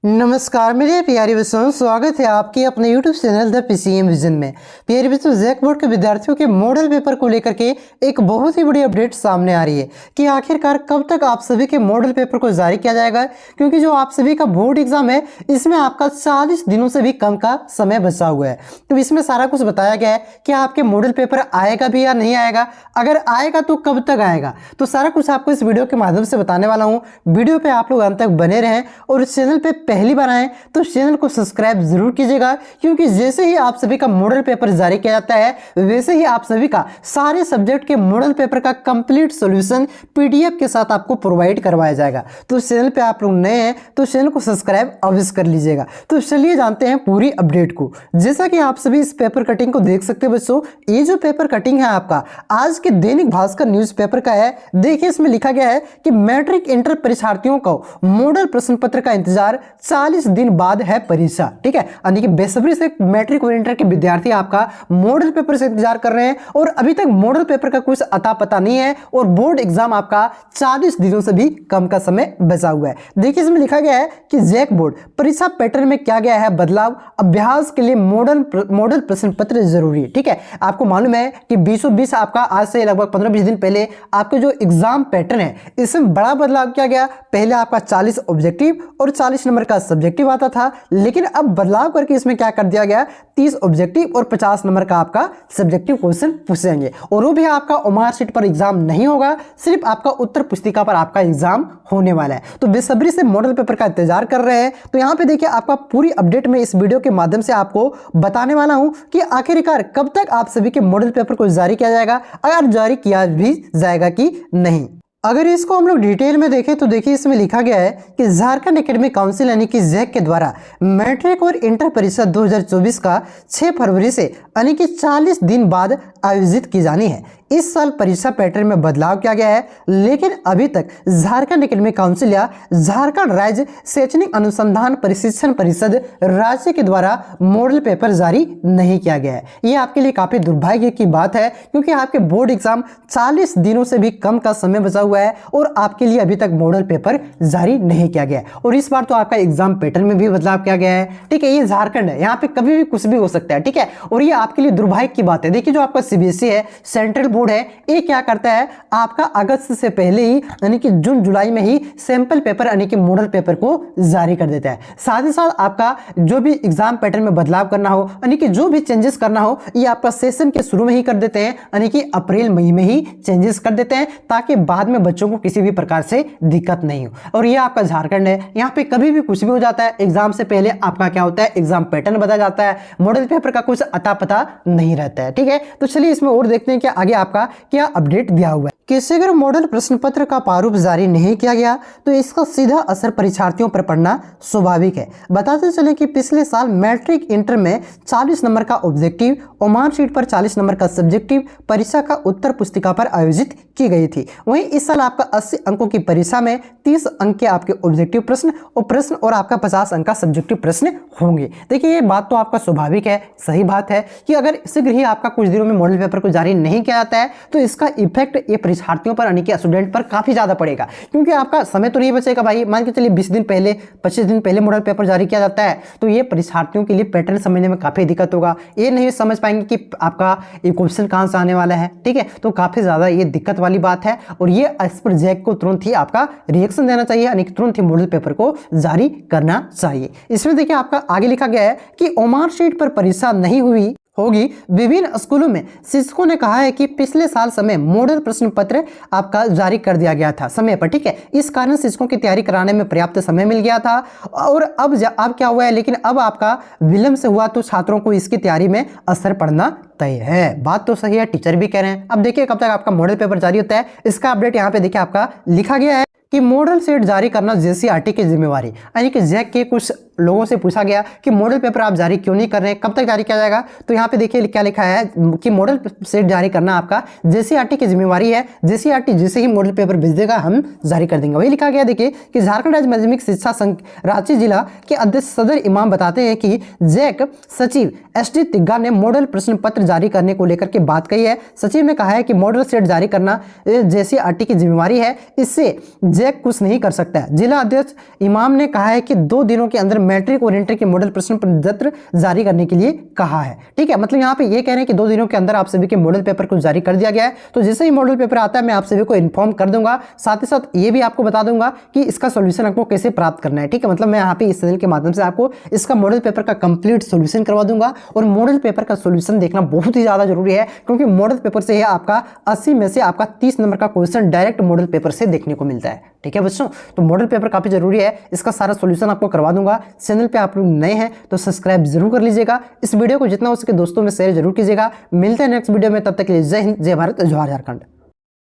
नमस्कार मेरे प्यारे बच्चों, स्वागत है आपके अपने YouTube channel the PCM vision में। प्यारे बच्चों, जैक बोर्ड के विद्यार्थियों के मॉडल पेपर को लेकर के एक बहुत ही बड़ी अपडेट सामने आ रही है कि आखिरकार कब तक आप सभी के मॉडल पेपर को जारी किया जाएगा, क्योंकि जो आप सभी का बोर्ड एग्जाम है इसमें आपका 40 दिनों से भी कम का समय बचा हुआ है। तो इसमें सारा कुछ बताया गया है कि आपके मॉडल पेपर आएगा भी या नहीं आएगा, अगर आएगा तो कब तक आएगा। तो सारा कुछ आपको इस वीडियो के माध्यम से बताने वाला हूँ। वीडियो पे आप लोग अंत तक बने रहें और इस चैनल पे पहली बार आए तो चैनल को सब्सक्राइब जरूर कीजिएगा, क्योंकि जैसे ही आप सभी का मॉडल पेपर जारी किया जाता है वैसे ही आप सभी का सारे सब्जेक्ट के मॉडल पेपर का कंप्लीट सॉल्यूशन पीडीएफ के साथ आपको प्रोवाइड करवाया जाएगा। तो चैनल पे आप लोग नए हैं तो चैनल को सब्सक्राइब अवश्य कर लीजिएगा। तो चलिए जानते हैं पूरी अपडेट को। जैसा कि आप सभी इस पेपर कटिंग को देख सकते हैं बच्चों, ये जो पेपर कटिंग है आपका आज के दैनिक भास्कर न्यूज पेपर का है। देखिए इसमें लिखा गया है कि मैट्रिक इंटर परीक्षार्थियों को मॉडल प्रश्न पत्र का इंतजार 40 दिन बाद है परीक्षा। ठीक है, यानी कि बेसब्री से मैट्रिक और इंटर के विद्यार्थी आपका मॉडल पेपर से इंतजार कर रहे हैं और अभी तक मॉडल पेपर का कुछ अता पता नहीं है और बोर्ड एग्जाम आपका 40 दिनों से भी कम का समय बचा हुआ है। देखिए इसमें लिखा गया है कि जैक बोर्ड परीक्षा पैटर्न में क्या गया है बदलाव, अभ्यास के लिए मॉडल प्रश्न पत्र जरूरी। ठीक है, आपको मालूम है कि 2020 आपका आज से लगभग 15-20 दिन पहले आपके जो एग्जाम पैटर्न है इसमें बड़ा बदलाव किया गया। पहले आपका 40 ऑब्जेक्टिव और 40 नंबर का सब्जेक्टिव आता था, लेकिन अब बदलाव करके इसमें क्या कर दिया गया, 30 ऑब्जेक्टिव और 50 नंबर का आपका सब्जेक्टिव क्वेश्चन पूछेंगे और वो भी आपका ओमार शीट पर एग्जाम नहीं होगा, सिर्फ आपका उत्तर पुस्तिका पर आपका एग्जाम होने वाला है। तो बेसब्री से मॉडल पेपर का इंतजार कर रहे हैं। तो यहाँ पे देखिए आपका पूरी अपडेट में इस वीडियो के माध्यम से आपको बताने वाला हूं कि आखिरकार कब तक आप सभी के मॉडल पेपर को जारी किया जाएगा, अगर जारी किया भी जाएगा कि नहीं। अगर इसको हम लोग डिटेल में देखें तो देखिए इसमें लिखा गया है कि झारखंड एकेडमिक काउंसिल यानी कि जैक के द्वारा मैट्रिक और इंटर परीक्षा 2024 का 6 फरवरी से यानी कि 40 दिन बाद आयोजित की जानी है। इस साल परीक्षा पैटर्न में बदलाव किया गया है, लेकिन अभी तक झारखंड एकेडमिक काउंसिल या झारखंड राज्य शैक्षणिक अनुसंधान प्रशिक्षण परिषद राज्य के द्वारा मॉडल पेपर जारी नहीं किया गया है। ये आपके लिए काफी दुर्भाग्य की बात है, क्योंकि आपके बोर्ड एग्जाम 40 दिनों से भी कम का समय बचा हुआ है और आपके लिए अभी तक मॉडल पेपर जारी नहीं किया गया है। और इस बार तो आपका एग्जाम पैटर्न में भी बदलाव किया गया है। ठीक है, ये झारखंड है, यहाँ पे कभी भी कुछ भी हो सकता है। ठीक है, और ये आपके लिए दुर्भाग्य की बात है। देखिए जो आपका सीबीएसई है, सेंट्रल बोर्ड है, ये क्या करता है, आपका अगस्त से पहले ही यानी कि जून जुलाई में ही सैंपल पेपर यानी कि मॉडल पेपर को जारी कर देता है। साथ ही साथ आपका जो भी एग्जाम पैटर्न में बदलाव करना हो यानी कि जो भी चेंजेस करना हो ये आपका सेशन के शुरू में ही कर देते हैं, यानी कि अप्रैल मई में ही चेंजेस कर देते हैं, ताकि बाद में बच्चों को किसी भी प्रकार से दिक्कत नहीं हो। और ये आपका झारखंड है, यहाँ पे कभी भी कुछ भी हो जाता है, एग्जाम से पहले आपका क्या होता है, एग्जाम पैटर्न बदल जाता है, मॉडल पेपर का कुछ अता पता नहीं रहता है। ठीक है, तो चलिए इसमें और देखते हैं कि आगे आपका क्या अपडेट दिया हुआ है। किसी अगर मॉडल प्रश्न पत्र का प्रारूप जारी नहीं किया गया तो इसका सीधा असर परीक्षार्थियों पर पड़ना स्वाभाविक है। बताते चले कि पिछले साल मैट्रिक इंटर में 40 नंबर का ऑब्जेक्टिव, ओमार शीट पर 40 नंबर का सब्जेक्टिव परीक्षा का उत्तर पुस्तिका पर आयोजित की गई थी। वहीं इस साल आपका 80 अंकों की परीक्षा में 30 अंक के आपके ऑब्जेक्टिव प्रश्न और आपका 50 अंक का सब्जेक्टिव प्रश्न होंगे। देखिए ये बात तो आपका स्वाभाविक है, सही बात है कि अगर शीघ्र ही आपका कुछ दिनों में मॉडल पेपर को जारी नहीं किया जाता है तो इसका इफेक्ट ये परीक्षार्थियों पर यानी कि स्टूडेंट पर काफी ज्यादा पड़ेगा, क्योंकि आपका समय तो नहीं बचेगा भाई। मान के चलिए 20 दिन पहले 25 दिन पहले मॉडल पेपर जारी किया जाता है तो ये परीक्षार्थियों के लिए पैटर्न समझने में काफी दिक्कत होगा। ये नहीं समझ पाएंगे कि आपका ये क्वेश्चन कहां से आने वाला है। ठीक है, तो काफी ज्यादा ये दिक्कत वाली बात है और ये एज पर जैक को तुरंत ही आपका रिएक्शन देना चाहिए, यानी कि तुरंत ही मॉडल पेपर को जारी करना चाहिए। इसमें देखिए आपका आगे लिखा गया है कि ओमार शीट पर परीक्षा नहीं हुई होगी। विभिन्न स्कूलों में शिक्षकों ने कहा है कि पिछले साल समय मॉडल प्रश्न पत्र आपका जारी कर दिया गया था समय पर। ठीक है, इस कारण शिक्षकों की तैयारी कराने में पर्याप्त समय मिल गया था और अब क्या हुआ है, लेकिन अब आपका विलंब से हुआ तो छात्रों को इसकी तैयारी में असर पड़ना तय है। बात तो सही है, टीचर भी कह रहे हैं। अब देखिए कब तक आपका मॉडल पेपर जारी होता है, इसका अपडेट यहाँ पे देखिए आपका लिखा गया है कि मॉडल सेट जारी करना जेसीईआरटी की जिम्मेवारी, यानी कि जैक के कुछ लोगों से पूछा गया कि मॉडल पेपर आप जारी क्यों नहीं कर रहे हैं, कब तक जारी किया जाएगा। तो यहाँ पे देखिए क्या लिखा है कि मॉडल सेट जारी करना आपका जेसीईआरटी की जिम्मेवारी है, जेसीईआरटी जैसे ही मॉडल पेपर भेज देगा हम जारी कर देंगे। वही लिखा गया देखिए कि झारखंड राज्य माध्यमिक शिक्षा संघ रांची जिला के अध्यक्ष सदर इमाम बताते हैं कि जैक सचिव एसडी तिग्गा ने मॉडल प्रश्न पत्र जारी करने को लेकर के बात कही है। सचिव ने कहा है कि मॉडल सेट जारी करना जेसीईआरटी की जिम्मेवारी है, इससे जैक कुछ नहीं कर सकता है। जिला अध्यक्ष इमाम ने कहा है कि 2 दिनों के अंदर मैट्रिक और इंटर के मॉडल प्रश्न पत्र जारी करने के लिए कहा है। ठीक है, मतलब यहाँ पे ये कह रहे हैं कि 2 दिनों के अंदर आप सभी के मॉडल पेपर को जारी कर दिया गया है। तो जैसे ही मॉडल पेपर आता है मैं आप सभी को इन्फॉर्म कर दूंगा, साथ ही साथ ये भी आपको बता दूंगा कि इसका सोल्यूशन आपको कैसे प्राप्त करना है। ठीक है, मतलब मैं यहाँ पे इस चैनल के माध्यम से आपको इसका मॉडल पेपर का कंप्लीट सोल्यूशन करवा दूंगा। और मॉडल पेपर का सोल्यूशन देखना बहुत ही ज्यादा जरूरी है, क्योंकि मॉडल पेपर से आपका 80 में से आपका 30 नंबर का क्वेश्चन डायरेक्ट मॉडल पेपर से देखने को मिलता है। ठीक है बच्चों, तो मॉडल पेपर काफी जरूरी है, इसका सारा सॉल्यूशन आपको करवा दूंगा। चैनल पे आप लोग नए हैं तो सब्सक्राइब जरूर कर लीजिएगा, इस वीडियो को जितना हो सके दोस्तों में शेयर जरूर कीजिएगा। मिलते हैं नेक्स्ट वीडियो में, तब तक के लिए जय हिंद, जय भारत, जय झारखंड।